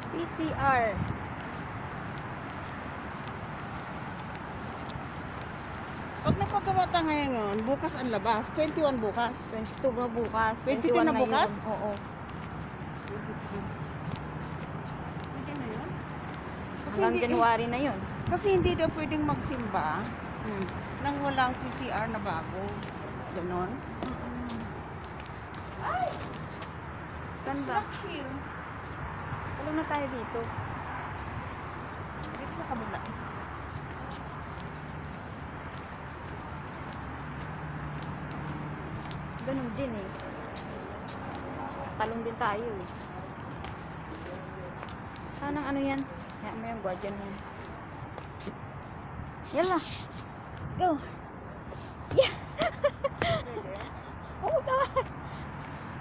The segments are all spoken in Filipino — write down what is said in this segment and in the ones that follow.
PCR. Pag napagawa tayo ngayon, bukas ang labas. 21 bukas. 22 na bukas. 22 na ngayon. bukas? Oo. Pwede na yun? Hanggang January na yun. Kasi hindi daw pwedeng magsimba Hmm. nang walang PCR na bago. Ganon. Ay! It's Ganda. not here. Tulong na tayo dito. Dito sa kabila. Ganun din eh. Talong din tayo eh. Anong ano yan? Yan mo yung guardian yan. Yala. Go. Yeah. Oo, tama.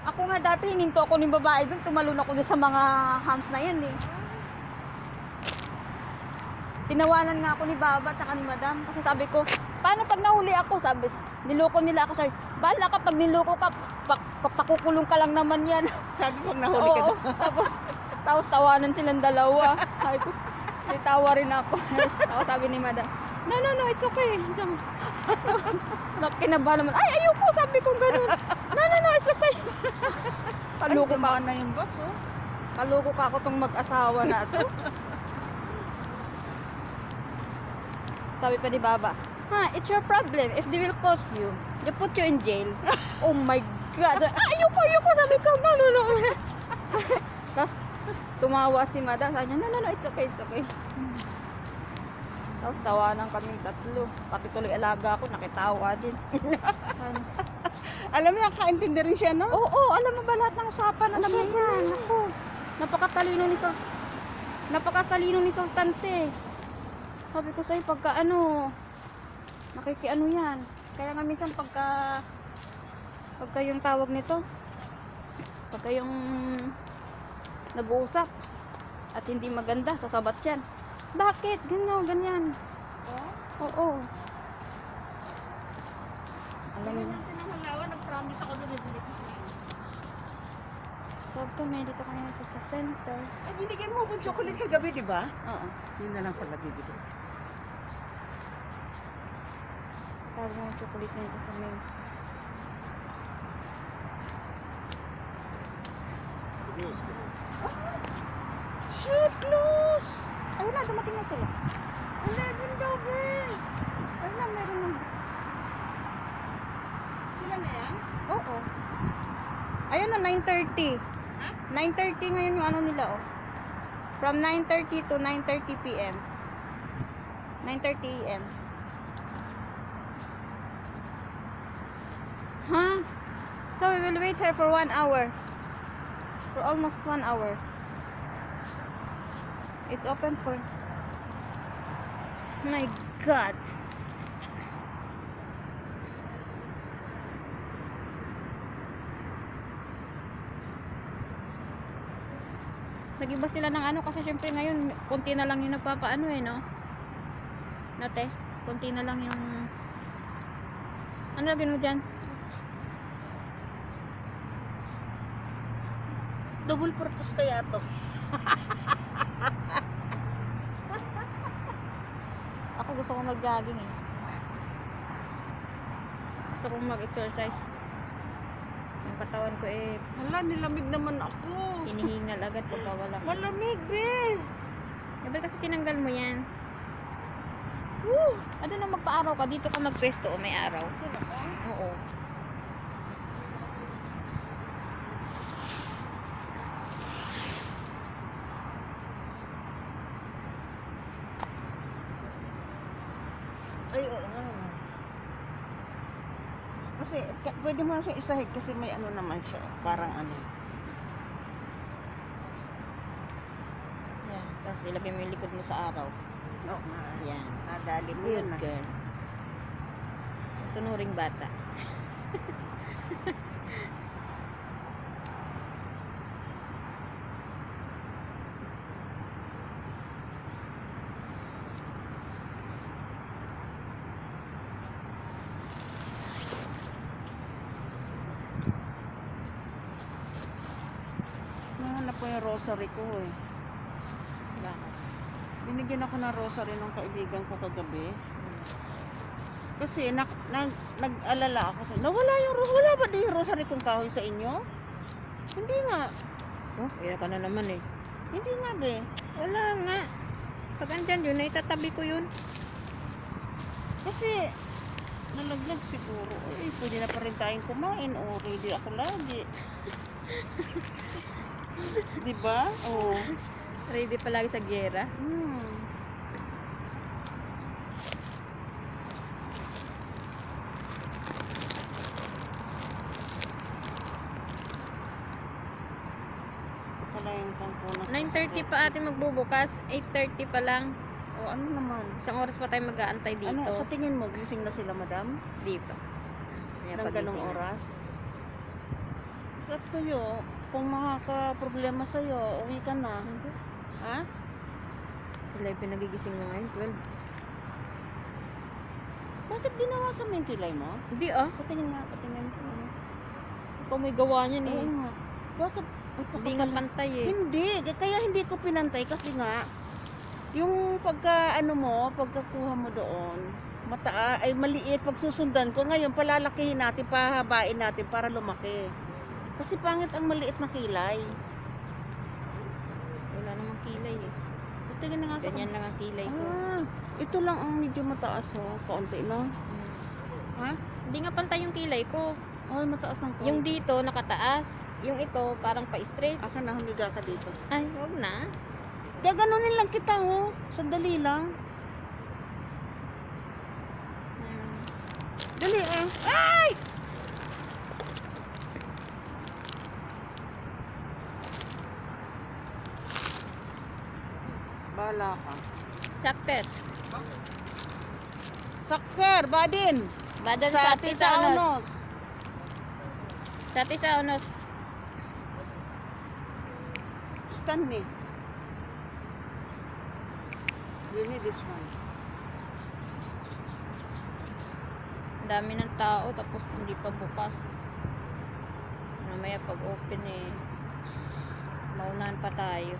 Ako nga dati, hininto ako ng babae doon. Tumalon ako doon sa mga hams na yan eh. Tinawanan nga ako ni Baba at ni Madam. Kasi sabi ko, paano pag nahuli ako? Sabi, niloko nila ako. Sabi, bahala ka pag niloko ka, pakukulong ka lang naman yan. Sabi pag nahuli ka Oo. Tapos tawanan silang dalawa. Sabi ko, tawa rin ako. Tapos sabi ni Madam, no, it's okay. Kinabahan naman, ay, ayoko, sabi ko ganun. No, it's okay. Ay, Kaloko ka. dumaan na yung bus, oh. Kaloko ka ako tong mag-asawa na to. Sabi pa ni Baba, it's your problem. If they will cause you, they put you in jail. Oh my God. Ayoko. Sabi ko, no. Tapos, tumawa si Madam. Sabi niya, no, it's okay. Tapos, tawanan kaming tatlo. Pati tuloy alaga ako, nakitawa din. Alam mo, nakaintindi rin siya, no? Oo, alam mo ba lahat ng usapan? Alam mo yan. Ako, napakatalino ni Sultante. Sabi ko sa'yo, pagka nakikiano yan. Kaya nga minsan pagka yung tawag nito, pagka yung nag-uusap at hindi maganda, sasabat yan. Bakit? Ganyan. Oo. Alam mo. natin ang halawa, nag-promise ako doon. Sabi ko, may dito kami sa center. Ay, binigyan mo akong chocolate kagabi, di ba? Oo. Yun na lang pala bibili. Sabi mo yung chocolate na ito sa main. Shoot, close! Ay, wala, dumating na sila. 11 daw, be! Ay, na, meron na. Sila na yan? Oo. Ayun na, 9:30. Ha? 9:30 ngayon yung ano nila, oh. From 9:30 to 9:30 p.m. 9:30 a.m. Huh? So we will wait here for 1 hour. For almost 1 hour. It's open for... My God. Nag-iba sila ng ano kasi syempre ngayon konti na lang yung nagpapaano eh, no? Nate, konti na lang yung ano lagyan mo dyan? Double purpose kaya to. Ako gusto ko mag-jogging eh. Gusto ko mag-exercise. Yung katawan ko eh Hala, nilamig naman ako. hinihingal agad pagka walang. Malamig, be! Dapat kasi tinanggal mo yan. Woo! Ano na magpa-araw ka? Dito ka magpwesto o may araw? Yan ako. Oo. Ay, oo. Kasi, pwede mo na siya isahig kasi may ano naman siya. Parang ano. Yan. Tapos ilagay mo yung likod mo sa araw. Oo nga. Yan. Nadali mo Good yun na. girl. Sunuring bata. Nahanap ko yung rosary ko eh. Bakit? Binigyan ako ng rosary ng kaibigan ko kagabi. Kasi nag-alala ako sa nawala wala ba di yung rosary kong kahoy sa inyo? Hindi nga. Oh, kaya ka na naman eh. Hindi nga be. Wala nga. Pag andyan yun, naitatabi ko yun. Kasi nalaglag siguro. Eh, pwede na pa rin tayong kumain. O, ready ako lagi. Diba? Oo. Ready palagi sa gera. Ito pala yung pampunas. 9:30 pa ate magbubukas. 8:30 pa lang. O, ano naman? Isang oras pa tayo mag-aantay dito. Ano, sa tingin mo, gising na sila, madam? Di pa. Kaya Ng pagising ganong na. oras? It's up to you. Kung makaka-problema sa'yo, uwi ka na. Hindi. Ha? 11 nagigising na ngayon. 12. Bakit binawasan mo yung kilay mo? Hindi ah. Patingin nga, patingin ko. Ikaw may gawa niyan eh. Oo nga. Bakit? Hindi nga pantay eh. Hindi. Kaya hindi ko pinantay kasi nga, yung pagkakuha mo doon, ay maliit pag susundan ko. Ngayon, palalakihin natin, pahabain natin para lumaki. Kasi pangit ang maliit na kilay. Wala namang kilay eh. Tingnan na nga sa Ganyan lang ang kilay ko. Ito lang ang medyo mataas kaunti lang. Ha? Hindi nga pantay yung kilay ko. Ay, mataas ng kaunti. Yung dito nakataas. Yung ito parang pa-straight. Aka na, humiga ka dito. Ay, huwag na. Gaganunin lang kita, oh. Sandali lang. Dali, Ay! Bala ka. Sakter. Saker, badin. Badan Sa sa ati sa sa unos. unos. Sa ati sa unos. Stand me. You need this one. Ang dami ng tao tapos hindi pa bukas. Mamaya pag open eh. Maunahan pa tayo.